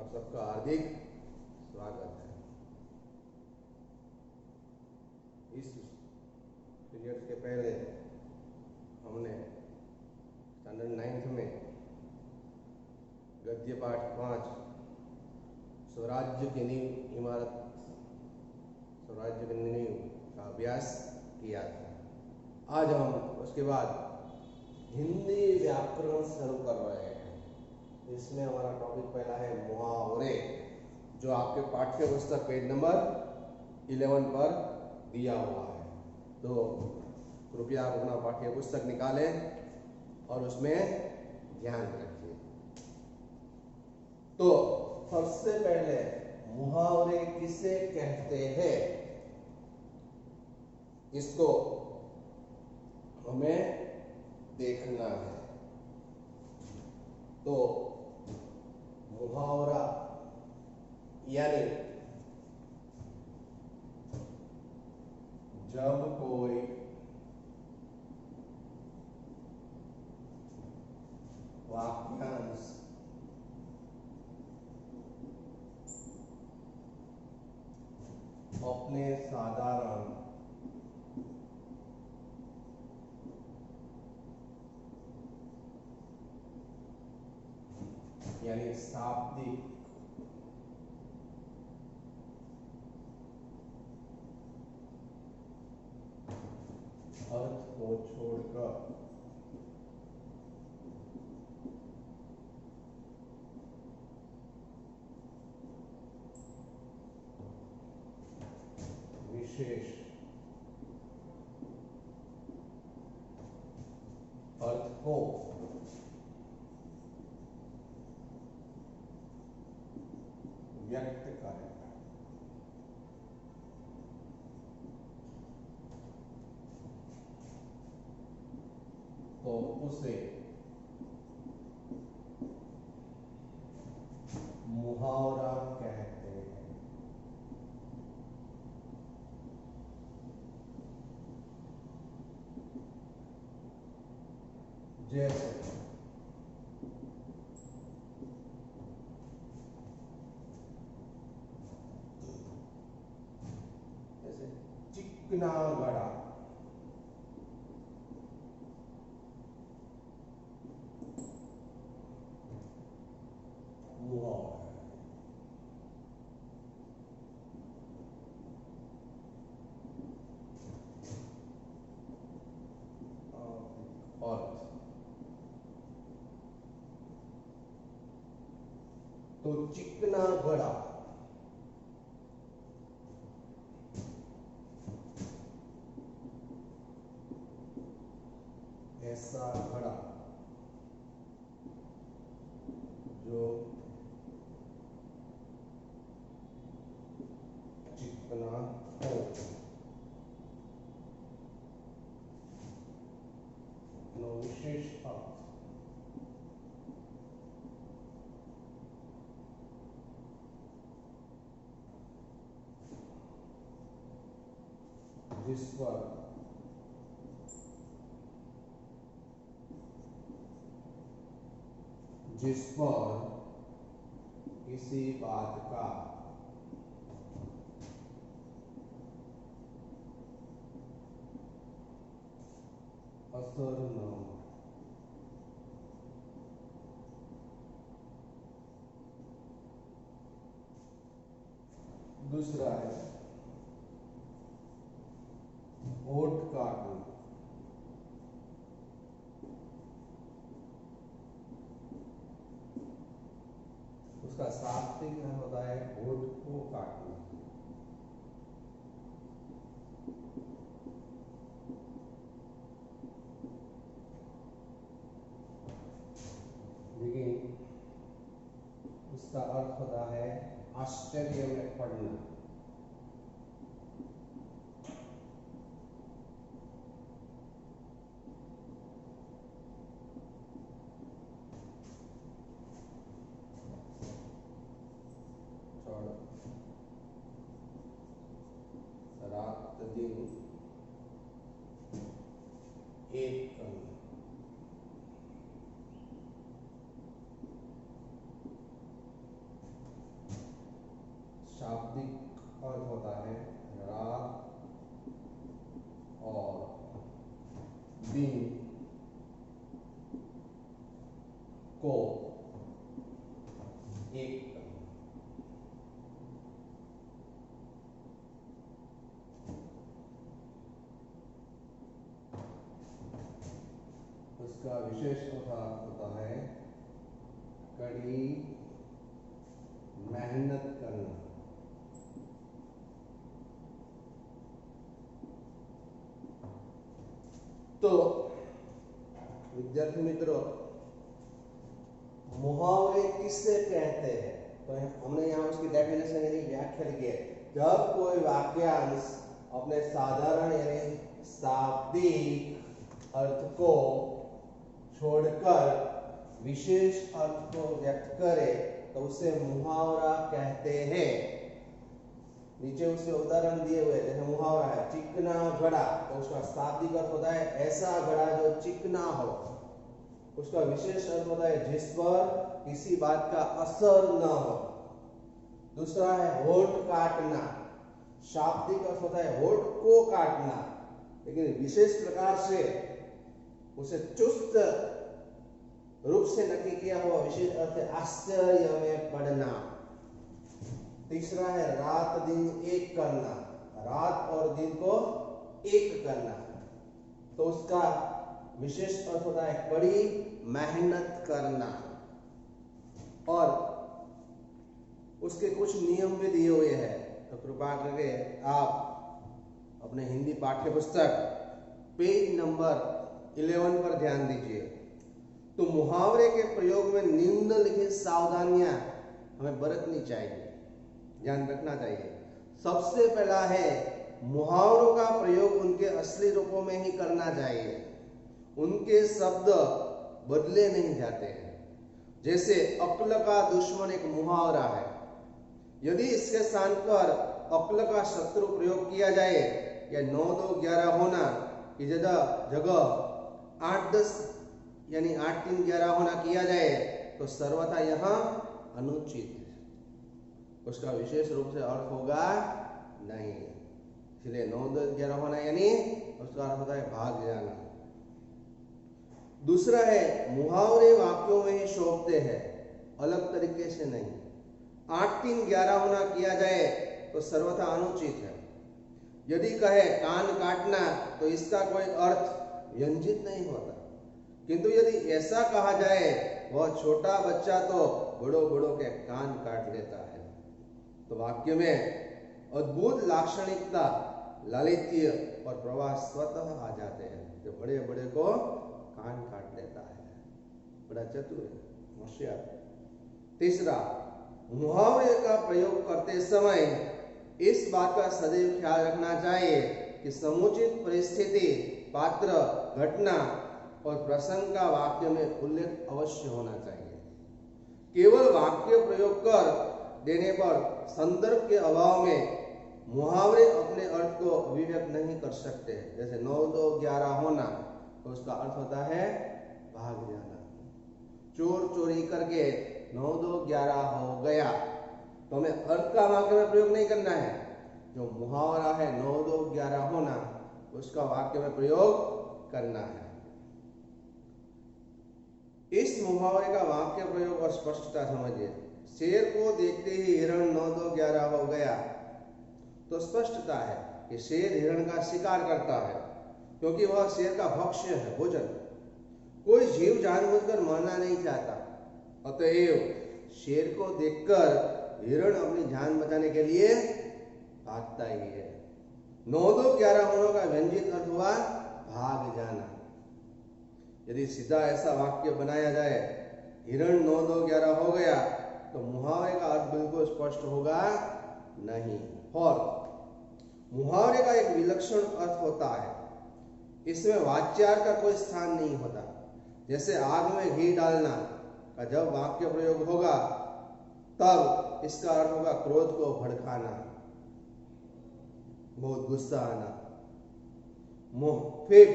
आप सबका हार्दिक स्वागत है। इस पीरियड के पहले हमने स्टैंडर्ड 9th में गद्य पाठ 5 स्वराज्य की नींव इमारत स्वराज्य की नींव का अभ्यास किया था। आज हम उसके बाद हिंदी व्याकरण शुरू कर रहे हैं। इसमें हमारा टॉपिक पहला है मुहावरे, जो आपके पाठ्य पुस्तक पेज नंबर 11 पर दिया हुआ है। तो कृपया आप अपना पाठ्य पुस्तक निकालें और उसमें ध्यान रखिए। तो सबसे पहले मुहावरे किसे कहते हैं, इसको हमें देखना है। तो मुहावरा यानी जब कोई वाक्यांश अपने साधारण यानी शाब्दिक अर्थ को छोड़कर विशेष अर्थ को व्यक्त करें। तो उसे मुहावरा कहते हैं। जैसे चिकना गड़ा, मुहावरा। अर्थ तो चिकना गड़ा ऐसा घड़ा जो चिकना हो। विशेष अर्थ जिस पर किसी बात का असर न हो। दूसरा है होठ काटना। उसका शाब्दिक अर्थ होता है होठ को काटना। लेकिन उसका अर्थ होता है आश्चर्य में पड़ना। रात दिन एक करना। दिन को एक करना। उसका विशेष अर्थ होता है कड़ी मेहनत करना। तो विद्यार्थी मित्रों, मुहावरे किससे कहते हैं? तो हमने यहाँ उसकी डेफिनेशन यानी व्याख्या लिखी है। जब कोई वाक्यांश अपने साधारण यानी शाब्दिक अर्थ को छोड़कर विशेष अर्थ को व्यक्त करे तो उसे मुहावरा कहते हैं। नीचे उसके उदाहरण दिए हुए, जैसे मुहावरा है चिकना घड़ा, तो उसका शाब्दिक अर्थ होता है ऐसा घड़ा जो चिकना हो। उसका विशेष अर्थ होता है जिस पर किसी बात का असर न हो। दूसरा है होठ काटना, शाब्दिक अर्थ होता है होठ को काटना, लेकिन विशेष प्रकार से उसे चुस्त रूप से नक्की किया हुआ विशेष अर्थ है आश्चर्य में पड़ना। तीसरा है रात दिन एक करना, रात और दिन को एक करना, तो उसका विशेष अर्थ होता है कड़ी मेहनत करना। और उसके कुछ नियम भी दिए हुए हैं, तो कृपा करके आप अपने हिंदी पाठ्य पुस्तक पेज नंबर 11 पर ध्यान दीजिए। तो मुहावरे के प्रयोग में निम्नलिखित सावधानियां हमें बरतनी चाहिए, ध्यान रखना चाहिए। सबसे पहला है मुहावरों का प्रयोग उनके असली रूपों में ही करना चाहिए। उनके शब्द बदले नहीं जाते हैं। जैसे अक्ल का दुश्मन एक मुहावरा है, यदि इसके स्थान पर अक्ल का शत्रु प्रयोग किया जाए या 9 2 11 होना की जगह 8 10 यानी 8 3 11 होना किया जाए तो सर्वथा यहाँ अनुचित है, उसका विशेष रूप से अर्थ होगा नहीं। इसलिए 9 10 11 होना यानी उसका अर्थ होता है भाग जाना। दूसरा है मुहावरे वाक्यों में ही शोभते हैं, अलग तरीके से नहीं। 8 3 11 होना किया जाए तो सर्वथा अनुचित है। यदि कहे कान काटना तो इसका कोई अर्थ व्यंजित नहीं होता, किंतु यदि ऐसा कहा जाए वह छोटा बच्चा तो बड़ों बड़ों के कान काट लेता है, तो वाक्य में अद्भुत लाक्षणिकता, लालित्य और प्रवाह स्वतः आ जाते हैं। जो बड़े बड़े को कान काट लेता है, बड़ा चतुर है, होशियार। तीसरा, मुहावरे का प्रयोग करते समय इस बात का सदैव ख्याल रखना चाहिए कि समुचित परिस्थिति, पात्र, घटना और प्रसंग का वाक्य में उल्लेख अवश्य होना चाहिए। केवल वाक्य प्रयोग कर देने पर संदर्भ के अभाव में मुहावरे अपने अर्थ को अभिव्यक्त नहीं कर सकते। जैसे 9 2 11 होना, तो उसका अर्थ होता है भाग जाना। चोर चोरी करके 9 2 11 हो गया, तो हमें अर्थ का वाक्य में प्रयोग नहीं करना है। जो मुहावरा है 9 2 11 होना, उसका वाक्य में प्रयोग करना है। इस मुहावरे का वाक्य प्रयोग और स्पष्टता समझिए। शेर को देखते ही हिरण 9 2 11 हो गया, तो स्पष्टता है कि शेर हिरण का शिकार करता है, क्योंकि वह शेर का भक्ष्य है, भोजन। कोई जीव जानबूझकर मरना नहीं चाहता, अतएव शेर को देखकर हिरण अपनी जान बचाने के लिए भागता ही है। 9 2 11 होने का व्यंजित अर्थ हुआ भाग जाना। यदि सीधा ऐसा वाक्य बनाया जाए, हिरण 9 2 11 हो गया, तो मुहावरे का अर्थ बिल्कुल स्पष्ट होगा नहीं। और मुहावरे का एक विलक्षण अर्थ होता है, इसमें वाच्यार्थ का कोई स्थान नहीं होता। जैसे आग में घी डालना का जब वाक्य प्रयोग होगा तब इसका अर्थ होगा क्रोध को भड़काना, बहुत गुस्सा आना। फिर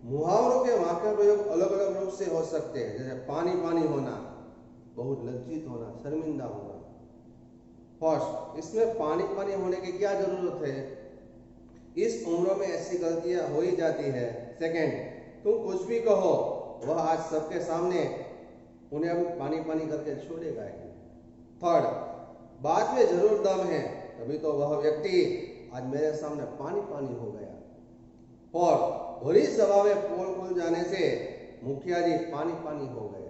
मुहावरों के वाक्य प्रयोग अलग अलग रूप से हो सकते हैं। जैसे पानी पानी होना, बहुत लज्जित होना, शर्मिंदा होना। फर्स्ट, इसमें पानी पानी होने की क्या जरूरत है? इस उम्र में ऐसी गलतियां हो ही जाती है। सेकंड, तुम कुछ भी कहो, वह आज सबके सामने उन्हें अब पानी पानी करके छोड़ेगा ही। थर्ड, बाद में जरूर दम है, तभी तो वह व्यक्ति आज मेरे सामने पानी पानी हो गया। और भरी सभा में पोल खुल जाने से मुखिया जी पानी पानी हो गए।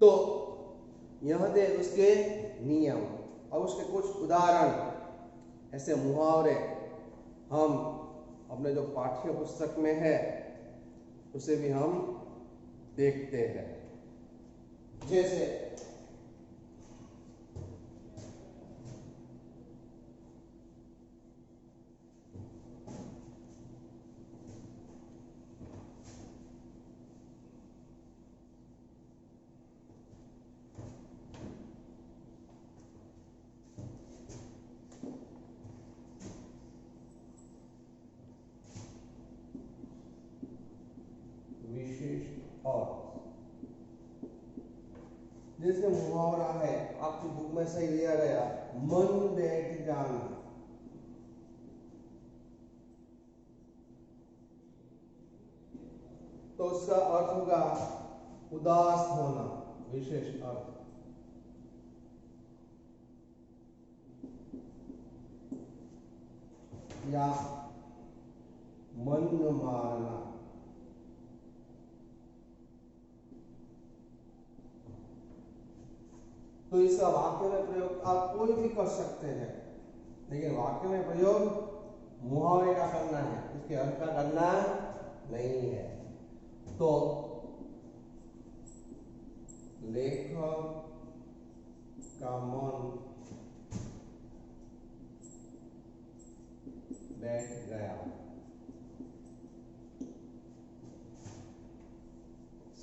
तो यह थे उसके नियम और उसके कुछ उदाहरण, ऐसे मुहावरे हम अपने जो पाठ्य पुस्तक में है उसे भी हम देखते हैं। जैसे विशेष अर्थ, जैसे मुहावरा है आपकी बुक में सही दिया गया, मन बैठ जाना। तो उसका अर्थ होगा उदास होना, विशेष अर्थ। या मन मारना, तो इसका वाक्य में प्रयोग आप कोई भी कर सकते हैं, लेकिन वाक्य में प्रयोग मुहावरे का करना है, इसके अर्थ का करना नहीं है। तो लेखक का मन बैठ गया।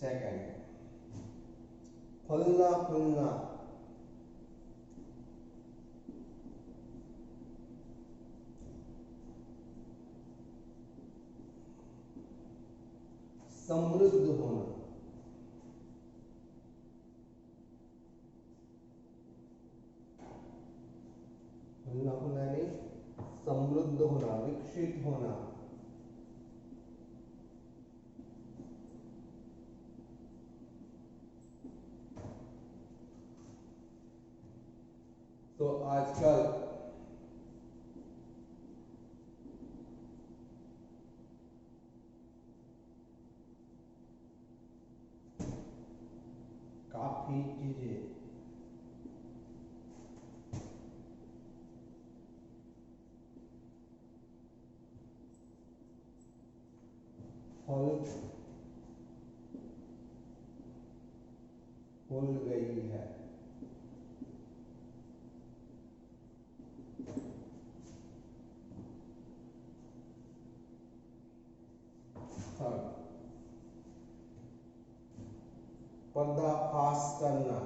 सेकंड, फलना फूलना, समृद्ध होना। फलना फूलना यानी समृद्ध होना, विकसित होना। तो आजकल काफी चीजें फल फूल गई है। थर्ड, पर्दाफाश करना,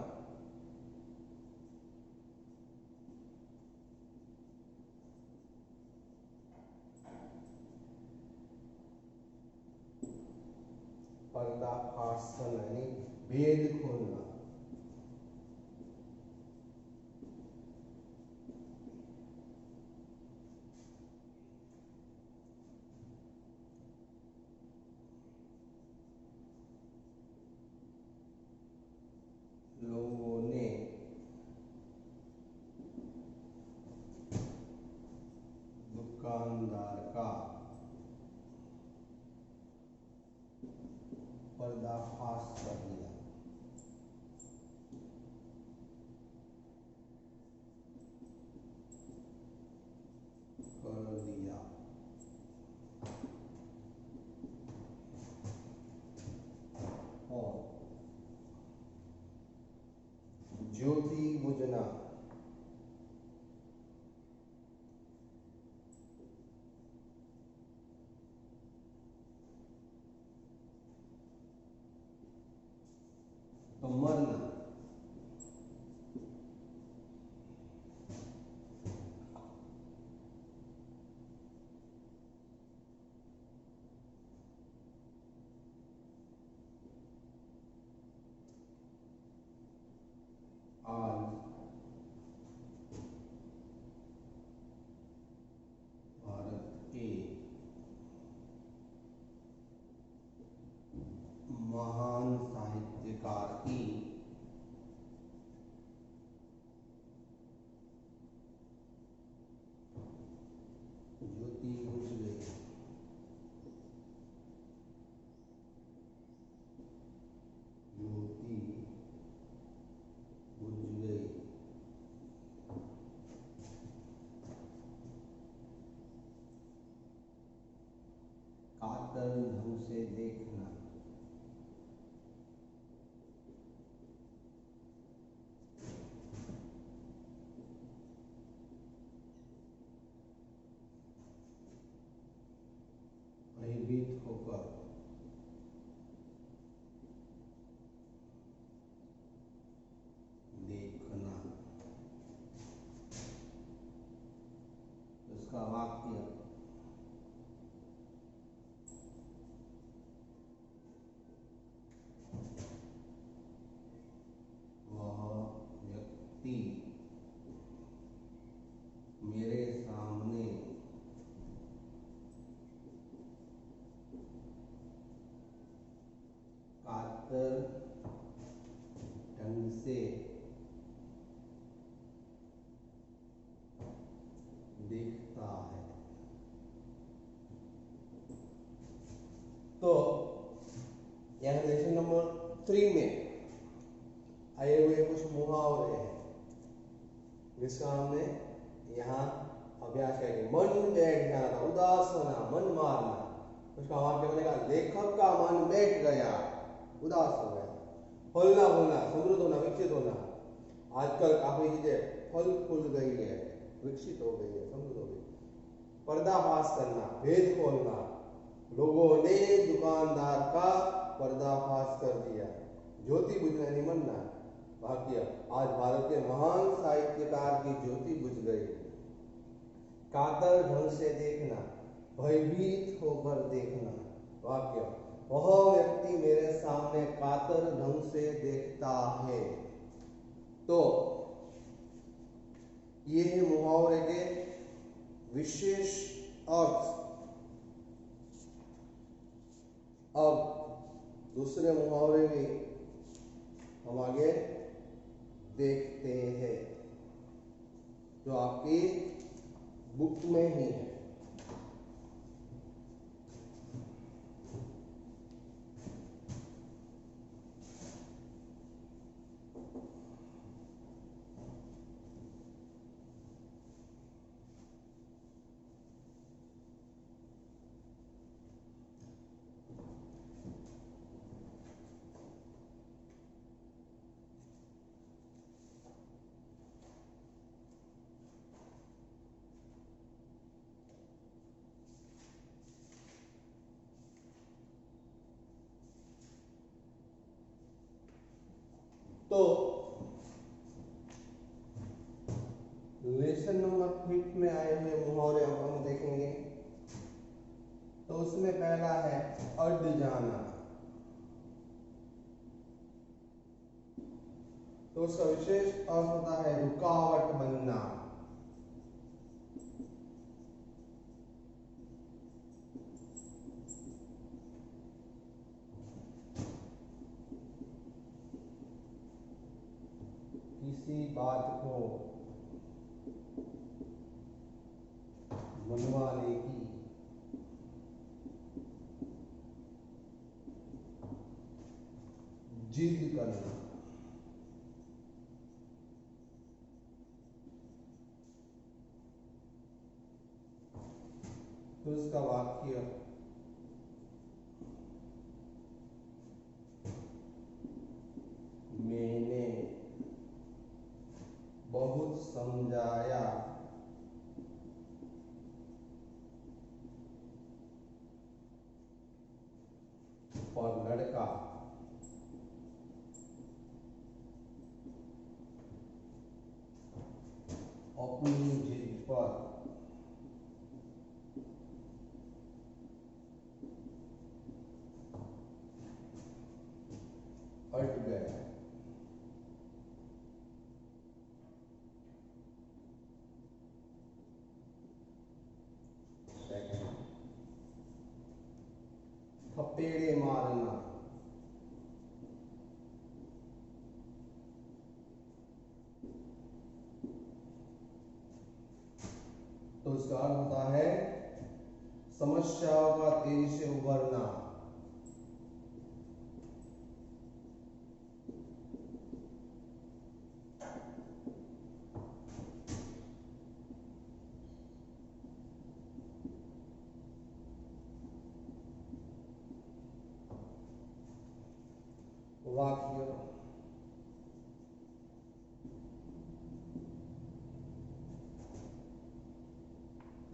पर्दाफाश करना यानी भेद खोलना। लोगों ने दुकानदार का पर्दाफाश कर दिया। कर दिया। और ज्योति बुझना, कातर ढंग से देखना, भयभीत होकर, देखना। उसका वाक्य, वह व्यक्ति मेरे सामने कातर ढंग से देखता है। तो यह लेसन नंबर 3 में आए हुए कुछ मुहावरे हैं जिसका हमने यहाँ अभ्यास करेंगे। मन बैठ जाना, उदास होना, मन मारना। उसका वाक्य बनेगा, लेखक का मन बैठ गया, उदास हो गया। फलना फूलना, समृद्ध होना, विकसित होना। आजकल काफी चीजें फल फूल गई है, विकसित हो गई है, समृद्ध हो गई। पर्दाफाश करना, भेद खोलना, लोगों ने दुकानदार का पर्दाफाश कर दिया। ज्योति बुझना, निमन्ना। वाक्य, आज भारत के महान साहित्यकार की ज्योति बुझ गई। कातर ढंग से देखना, भयभीत होकर देखना। वाक्य, वह व्यक्ति मेरे सामने कातर ढंग से देखता है। तो ये है मुहावरे के विशेष अर्थ। अब दूसरे मुहावरे भी हम आगे देखते हैं जो आपकी बुक में ही है। तो लेसन नंबर 5 में आए हुए मुहावरे अब हम देखेंगे। तो उसमें पहला है अड़ जाना। तो उसका विशेष अर्थ होता है रुकावट बनना। किसी बात को मनवाने की जिद करना। तो इसका वाक्य, मैंने बहुत समझाया और लड़का अपनी जिद पर अट गया। थपेड़े मारना। तो उसका अर्थ होता है समस्याओं का तेजी से उभरना।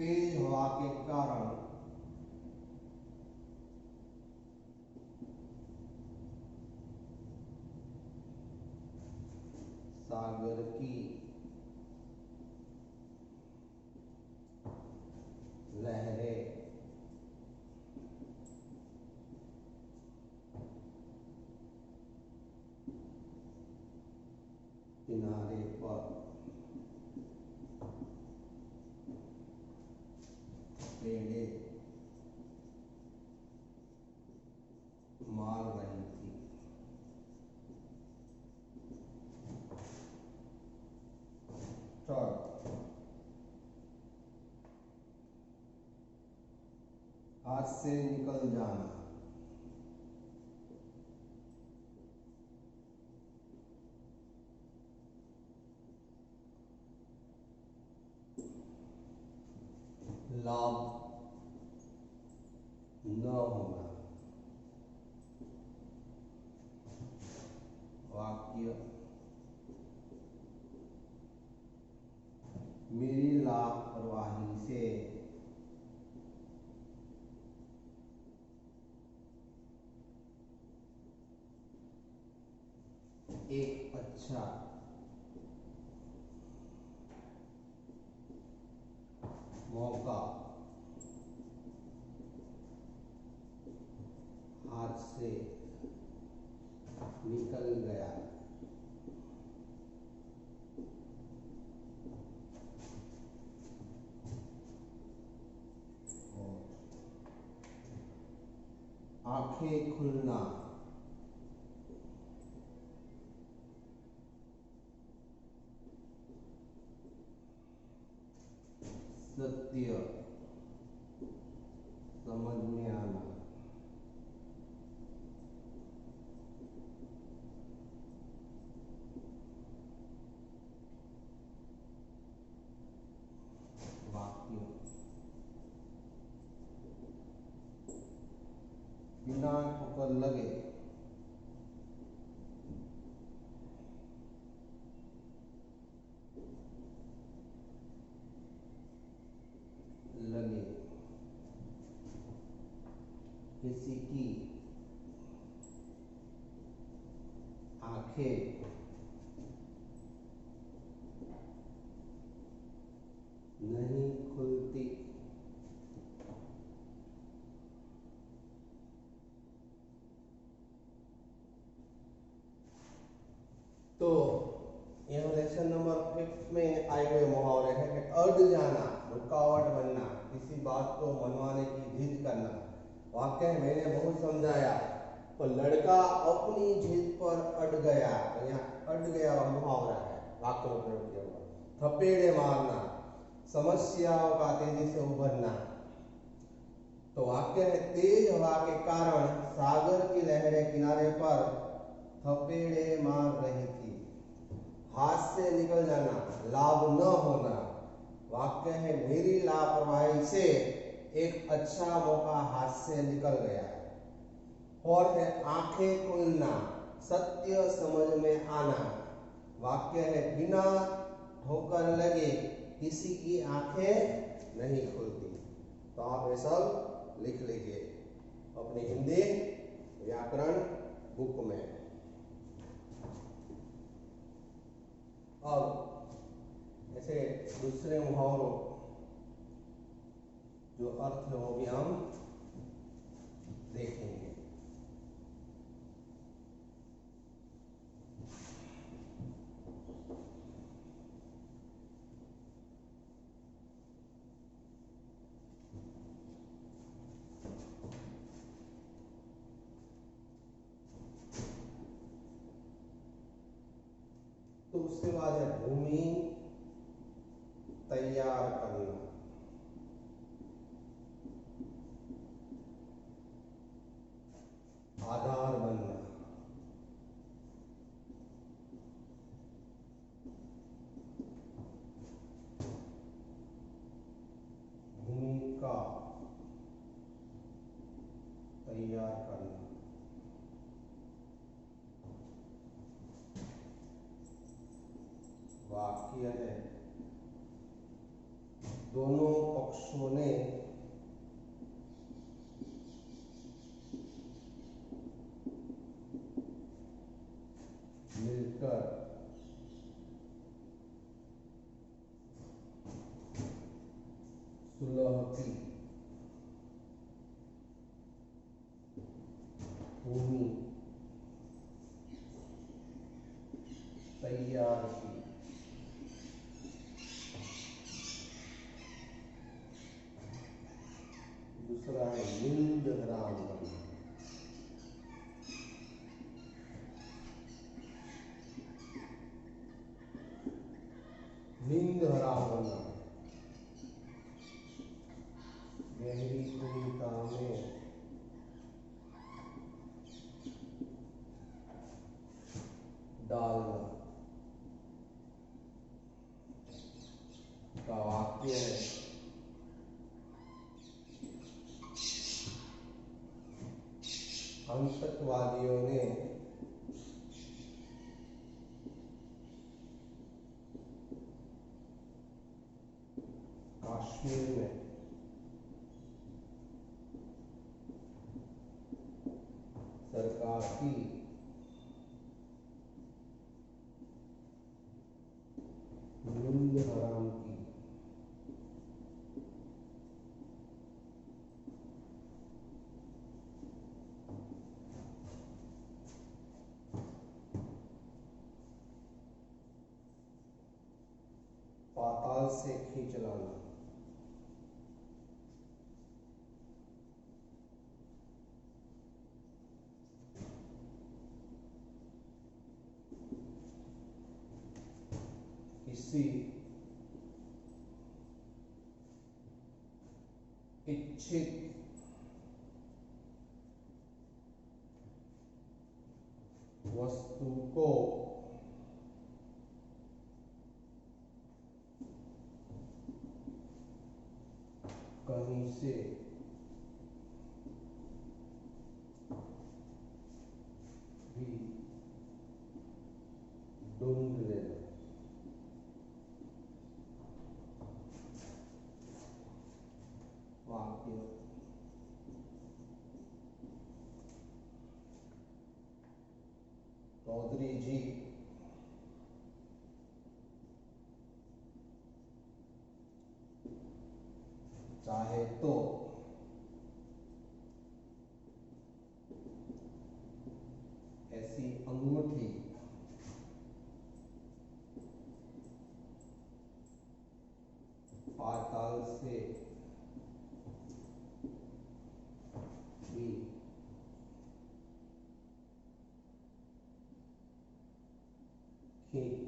तेज हवा के कारण सागर की लहरें किनारे पर पेड़े मार रही थी। थर्ड, हाथ से निकल जाना। लाभ न होना। वाक्य मेरी लापरवाही से एक अच्छा मौका हाथ से निकल गया। आंखें खुलना। सत्य समझ में आना। वाक्य बिना ठोकर लगे लगे किसी की आंखें नहीं खुलती। तो यह लेसन नंबर 5 में आए हुए मुहावरे हैं कि अड़ जाना, रुकावट बनना, किसी बात को मनवाने की जिद करना। वाक्य मैंने बहुत समझाया पर लड़का अपनी जिद पर अड़ गया। तो यहाँ अड़ गया मुहावरा है, वाक्य में प्रयोग किया हुआ। थपेड़े मारना, समस्याओं का तेजी से उभरना। तो वाक्य है तेज हवा के कारण सागर की लहरें किनारे पर थपेड़े मार रही थी। हाथ से निकल जाना, लाभ न होना। वाक्य है मेरी लापरवाही से एक अच्छा मौका हाथ से निकल गया। और है आंखें खुलना, सत्य समझ में आना। वाक्य है बिना ठोकर लगे किसी की आंखें नहीं खुलती। तो आप ये सब लिख लीजिए अपनी हिंदी व्याकरण बुक में। अब ऐसे दूसरे मुहावरों जो अर्थ है वो भी हम देखेंगे। तो उसके बाद है भूमि तैयार करना। आधार बनना। भूमि का तैयार करना। वाक्य है दोनों पक्षों ने मिलकर सुलह की भूमि तैयार की। दूसरा है नींद हराम करना। नींद हराम करना गहरी चिंता में डालना का वाक्य है आतंकवादियों ने कश्मीर में सरकार की नींद हराम की। पाताल से खींच लाना किसी इच्छित वस्तु को कहीं से भी ढूंढ लेना। वाक्य चौधरी जी चाहे तो ऐसी अंगूठी पाताल से भी खींच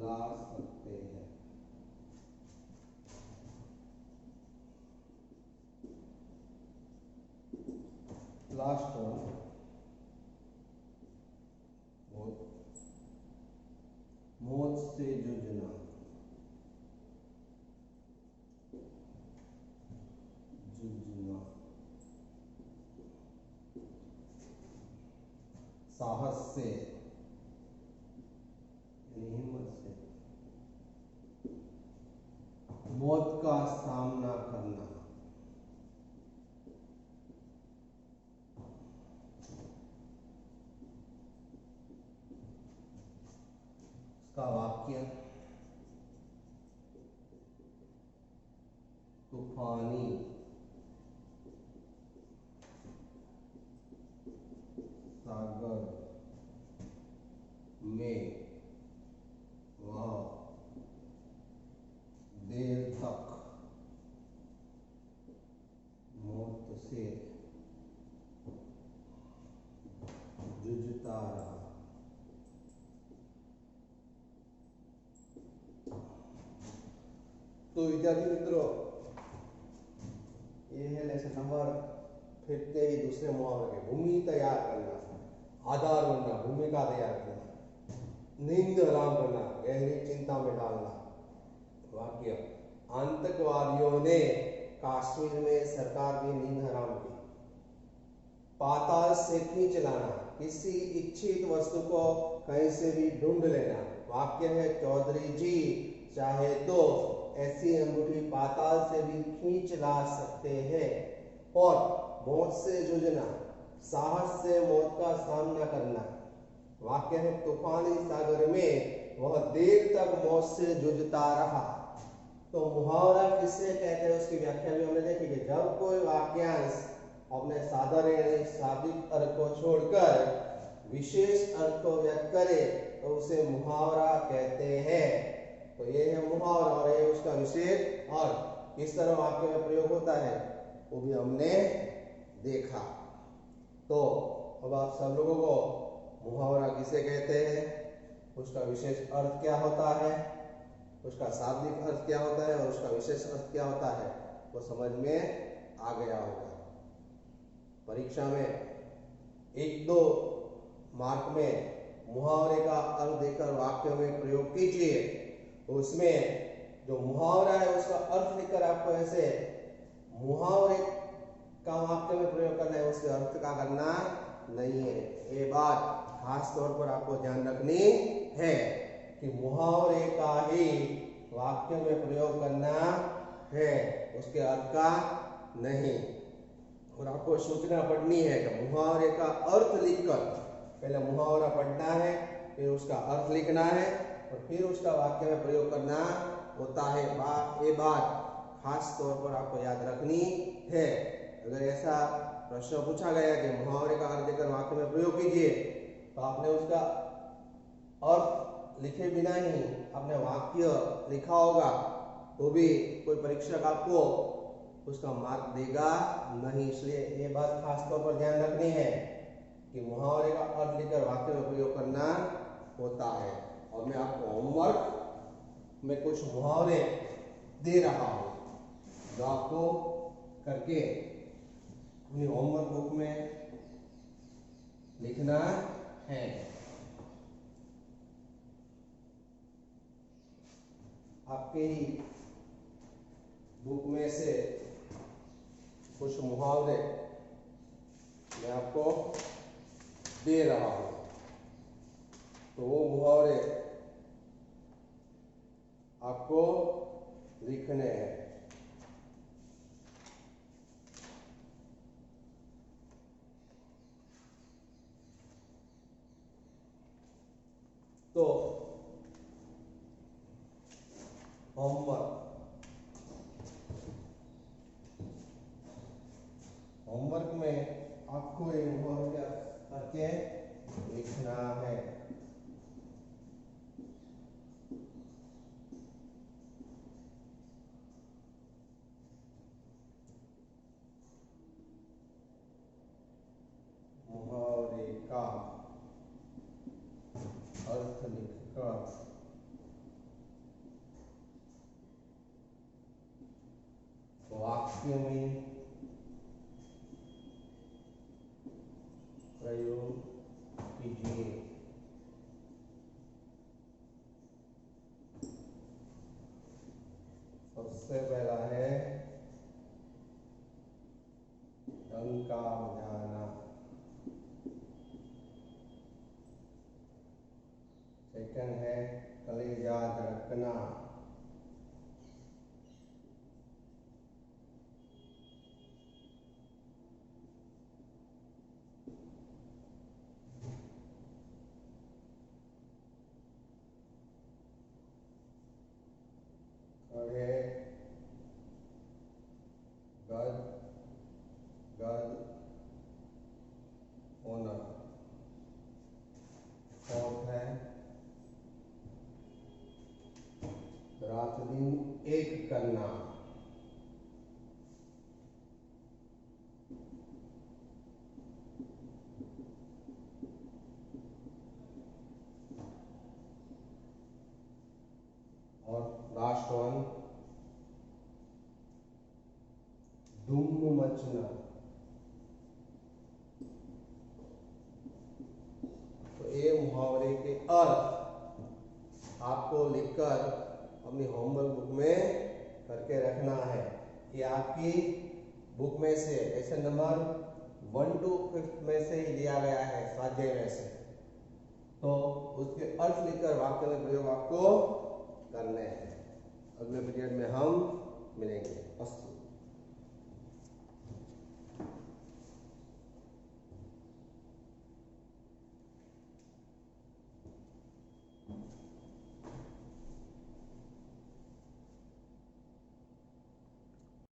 ला सकते हैं। लास्ट वन मौत से जूझना। जूझना साहस से हिम्मत से मौत का सामना करना। का वाक्य तूफानी सागर में वह देर तक मौत से जूझता रहा। तो विद्यार्थी मित्रों, ये है लेसन नंबर फिरते ही दूसरे मुहावरे के। भूमि तैयार करना, आधार बनना, भूमिका तैयार करना, नींद हराम करना, गहरी चिंता में डालना। वाक्य आतंकवादियों ने कश्मीर में सरकार की नींद हराम की। पाताल से खींच लाना, किसी इच्छित वस्तु को कहीं से भी ढूंढ लेना। वाक्य है चौधरी जी चाहे तो ऐसी अंगूठी पाताल से भी खींच ला सकते हैं और मौत से जूझना, साहस से मौत का सामना करना। वाक्य है तूफानी सागर में वह देर तक मौत से जूझता रहा। तो मुहावरा किसे कहते हैं उसकी व्याख्या भी हमने देखी कि जब कोई वाक्यांश अपने साधारण शाब्दिक अर्थ को छोड़कर विशेष अर्थ को व्यक्त करे तो उसे मुहावरा कहते हैं। तो ये है मुहावरा और ये उसका विशेष और किस तरह वाक्य में प्रयोग होता है वो भी हमने देखा। तो अब आप सब लोगों को मुहावरा किसे कहते हैं, उसका विशेष अर्थ क्या होता है, उसका शाब्दिक अर्थ क्या होता है और उसका विशेष अर्थ क्या होता है वो समझ में आ गया होगा। परीक्षा में 1-2 मार्क में मुहावरे का अर्थ देकर वाक्य में प्रयोग कीजिए। तो उसमें जो मुहावरा है उसका अर्थ लिखकर आपको ऐसे मुहावरे का वाक्य में प्रयोग करना है, उसके अर्थ का करना नहीं है। ये बात खास तौर पर आपको ध्यान रखनी है कि मुहावरे का ही वाक्य में प्रयोग करना है, उसके अर्थ का नहीं। और आपको सूचना पढ़नी है कि मुहावरे का अर्थ लिखकर पहले मुहावरा पढ़ना है, फिर उसका अर्थ लिखना है और फिर उसका वाक्य में प्रयोग करना होता है। ये बात खास तौर पर आपको याद रखनी है। अगर ऐसा प्रश्न पूछा गया कि मुहावरे का अर्थ देकर वाक्य में प्रयोग कीजिए तो आपने उसका अर्थ लिखे बिना ही आपने वाक्य लिखा होगा तो भी कोई परीक्षक आपको उसका मार्क देगा नहीं। इसलिए ये बात खास तौर पर ध्यान रखनी है कि मुहावरे का अर्थ लिखकर वाक्य में प्रयोग करना होता है। और मैं आपको होमवर्क में कुछ मुहावरे दे रहा हूं जो आपको करके अपनी होमवर्क बुक में लिखना है। आपके ही बुक में से कुछ मुहावरे मैं आपको दे रहा हूं, तो वो मुहावरे आपको लिखने हैं। तो होमवर्क में आपको ये मुहावरे करके लिखना है। मुहावरे का अर्थ लिखकर वाक्य में प्रयोग कीजिए। सबसे पहला है डंका बजाना, सेकंड है कलेजा धड़कना, और है गद गद होना, फोर्थ है रात दिन एक करना, और लास्ट वन धूम मचना। तो ये मुहावरे के अर्थ आपको लिखकर अपनी होमवर्क बुक में करके रखना है। ये आपकी बुक में से लेसन नंबर 1 to 5 में से ही दिया गया है, स्वाध्याय में से। तो उसके अर्थ लिखकर वाक्य में प्रयोग आपको करने हैं।